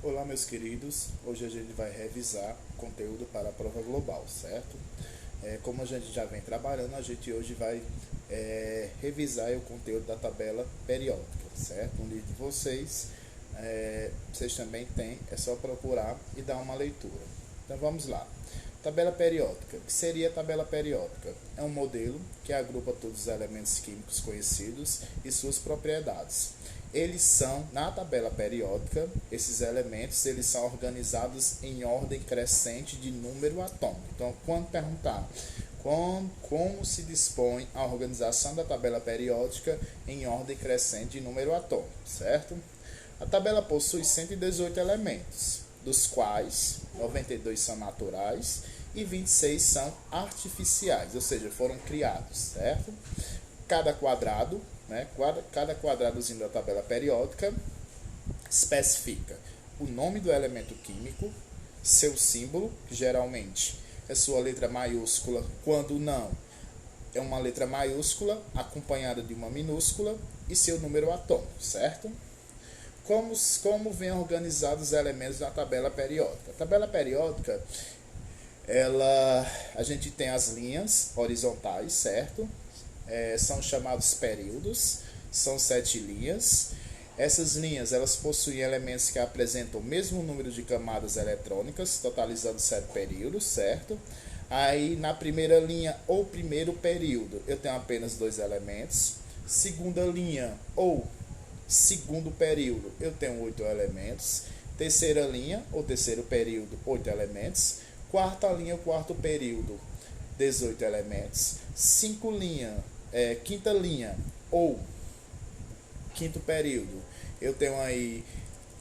Olá, meus queridos. Hoje a gente vai revisar o conteúdo para a prova global, certo? Como a gente já vem trabalhando, a gente hoje vai revisar o conteúdo da tabela periódica, certo? No livro de vocês, vocês também têm, é só procurar e dar uma leitura. Então vamos lá. Tabela periódica. O que seria a tabela periódica? É um modelo que agrupa todos os elementos químicos conhecidos e suas propriedades. Eles são, na tabela periódica, esses elementos, eles são organizados em ordem crescente de número atômico. Então, quando perguntar como se dispõe a organização da tabela periódica em ordem crescente de número atômico, certo? A tabela possui 118 elementos, dos quais 92 são naturais e 26 são artificiais, ou seja, foram criados, certo? Cada quadrado, cada quadradozinho da tabela periódica especifica o nome do elemento químico, seu símbolo, que geralmente é sua letra maiúscula, quando não, é uma letra maiúscula acompanhada de uma minúscula e seu número atômico, certo? Como vem organizados os elementos da tabela periódica? A tabela periódica, a gente tem as linhas horizontais, certo? São chamados períodos, são 7 linhas. Essas linhas elas possuem elementos que apresentam o mesmo número de camadas eletrônicas, totalizando 7 períodos, certo? Aí na primeira linha ou primeiro período eu tenho apenas 2 elementos. Segunda linha ou segundo período eu tenho 8 elementos. Terceira linha ou terceiro período, 8 elementos. Quarta linha ou quarto período, 18 elementos. Quinta linha ou quinto período, eu tenho aí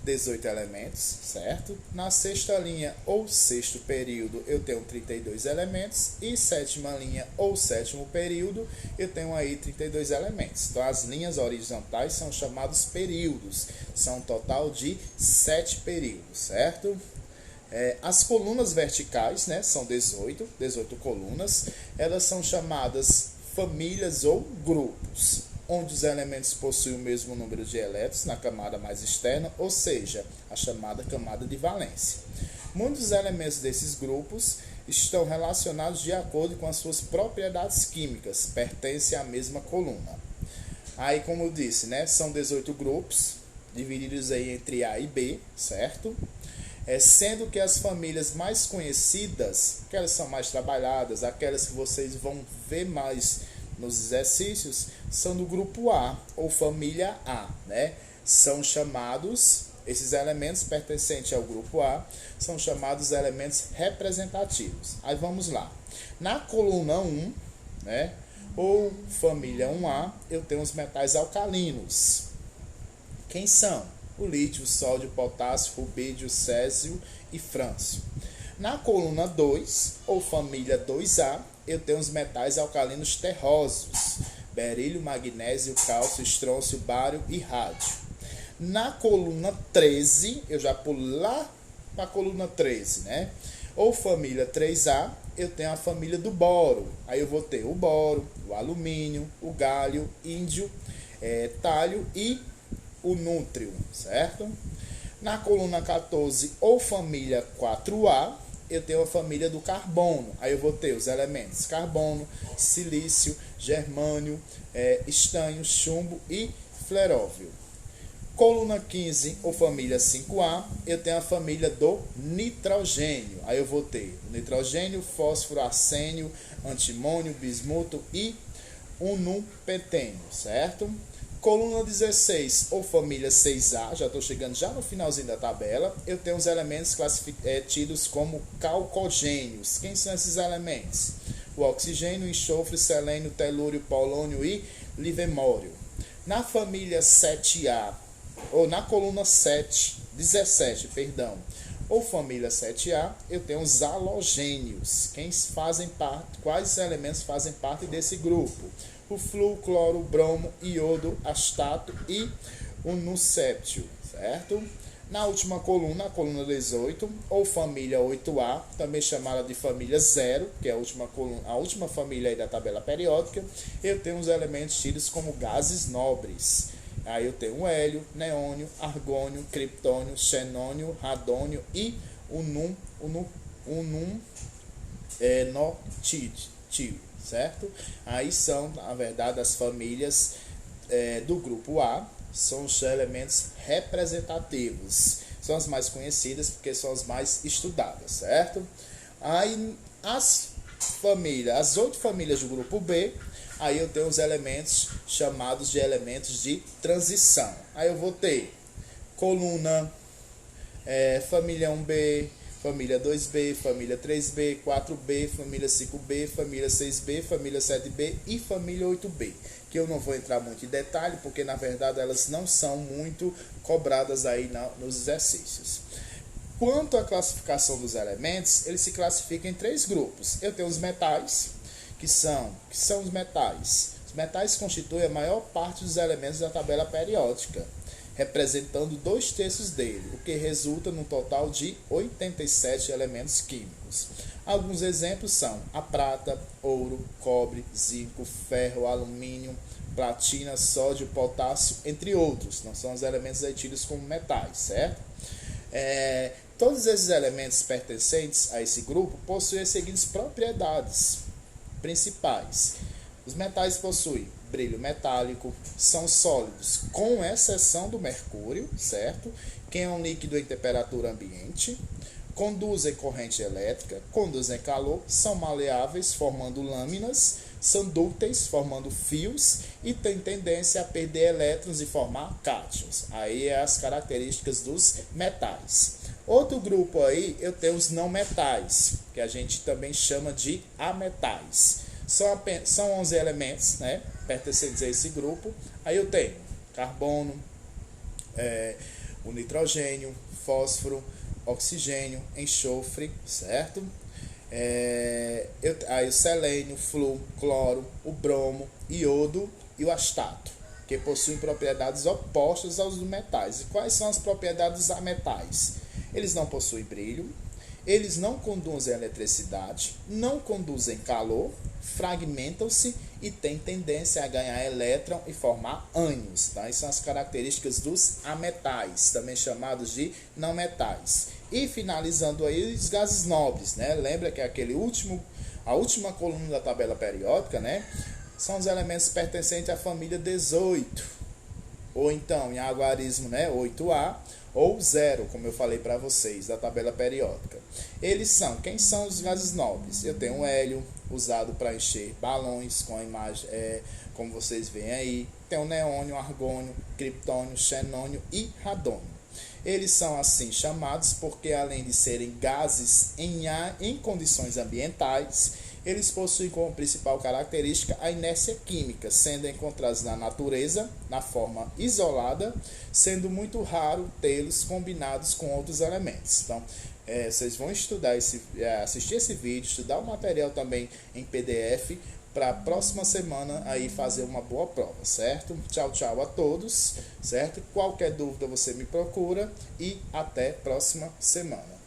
18 elementos, certo? Na sexta linha ou sexto período, eu tenho 32 elementos. E sétima linha ou sétimo período, eu tenho aí 32 elementos. Então, as linhas horizontais são chamados períodos. São um total de 7 períodos, certo? As colunas verticais, são 18 colunas. Elas são chamadas famílias ou grupos, onde os elementos possuem o mesmo número de elétrons na camada mais externa, ou seja, a chamada camada de valência. Muitos elementos desses grupos estão relacionados de acordo com as suas propriedades químicas, pertencem à mesma coluna. Aí, como eu disse, são 18 grupos, divididos aí entre A e B, certo? Sendo que as famílias mais conhecidas, aquelas são mais trabalhadas, aquelas que vocês vão ver mais nos exercícios, são do grupo A, ou família A, São chamados, esses elementos pertencentes ao grupo A, são chamados elementos representativos. Aí vamos lá. Na coluna 1, ou família 1A, eu tenho os metais alcalinos. Quem são? O lítio, o sódio, o potássio, o rubídio, o césio e frâncio. Na coluna 2, ou família 2A, eu tenho os metais alcalinos terrosos, berílio, magnésio, cálcio, estrôncio, bário e rádio. Na coluna 13, eu já pulo lá para a coluna 13, ou família 3A, eu tenho a família do boro. Aí eu vou ter o boro, o alumínio, o gálio, índio, tálio e o nútrio, certo? Na coluna 14, ou família 4A, eu tenho a família do carbono. Aí eu vou ter os elementos carbono, silício, germânio, estanho, chumbo e fleróvio. Coluna 15, ou família 5A, eu tenho a família do nitrogênio. Aí eu vou ter o nitrogênio, fósforo, arsênio, antimônio, bismuto e unupentênio, certo? Coluna 16, ou família 6A, já estou chegando já no finalzinho da tabela, eu tenho os elementos tidos como calcogênios. Quem são esses elementos? O oxigênio, enxofre, selênio, telúrio, polônio e livemório. Na família 7A, ou na coluna 17, ou família 7A, eu tenho os halogênios. Quais elementos fazem parte desse grupo? O flúor, cloro, bromo, iodo, astato e o nucéptio, certo? Na última coluna, a coluna 18, ou família 8A, também chamada de família 0, que é a última família aí da tabela periódica, eu tenho os elementos tidos como gases nobres. Aí eu tenho hélio, neônio, argônio, criptônio, xenônio, radônio e notítio, certo? Aí são, na verdade, as famílias do grupo A, são os elementos representativos. São as mais conhecidas porque são as mais estudadas, certo? Aí as 8 famílias do grupo B, aí eu tenho os elementos chamados de elementos de transição. Aí eu vou ter coluna, família 1B, família 2B, família 3B, 4B, família 5B, família 6B, família 7B e família 8B, que eu não vou entrar muito em detalhe, porque na verdade elas não são muito cobradas aí nos exercícios. Quanto à classificação dos elementos, eles se classificam em 3 grupos. Eu tenho os metais, que são os metais. Os metais constituem a maior parte dos elementos da tabela periódica, representando 2/3 dele, o que resulta num total de 87 elementos químicos. Alguns exemplos são a prata, ouro, cobre, zinco, ferro, alumínio, platina, sódio, potássio, entre outros. Não são os elementos aí tidos como metais, certo? Todos esses elementos pertencentes a esse grupo possuem as seguintes propriedades principais. Os metais possuem brilho metálico, são sólidos, com exceção do mercúrio, certo? Que é um líquido em temperatura ambiente, conduzem corrente elétrica, conduzem calor, são maleáveis, formando lâminas, são dúcteis, formando fios, e têm tendência a perder elétrons e formar cátions. Aí é as características dos metais. Outro grupo aí, eu tenho os não metais, que a gente também chama de ametais. São 11 elementos, né, pertencentes a esse grupo. Aí eu tenho carbono, o nitrogênio, fósforo, oxigênio, enxofre, certo? Aí o selênio, flúor, cloro, o bromo, iodo e o astato, que possuem propriedades opostas aos dos metais. E quais são as propriedades dos ametais? Eles não possuem brilho, eles não conduzem eletricidade, não conduzem calor, fragmentam-se e têm tendência a ganhar elétron e formar ânions. Tá? Essas são as características dos ametais, também chamados de não metais. E finalizando aí os gases nobres, né? Lembra que é a última coluna da tabela periódica, né? São os elementos pertencentes à família 18, ou então em algarismo, né? 8A, ou 0, como eu falei para vocês, da tabela periódica. Quem são os gases nobres? Eu tenho o hélio, usado para encher balões, com a imagem, como vocês veem aí. Tem o neônio, argônio, criptônio, xenônio e radônio. Eles são assim chamados porque, além de serem gases em condições ambientais, eles possuem como principal característica a inércia química, sendo encontrados na natureza, na forma isolada, sendo muito raro tê-los combinados com outros elementos. Então, vocês vão assistir esse vídeo, estudar o material também em PDF, para a próxima semana aí fazer uma boa prova, certo? Tchau, tchau a todos, certo? Qualquer dúvida você me procura e até próxima semana.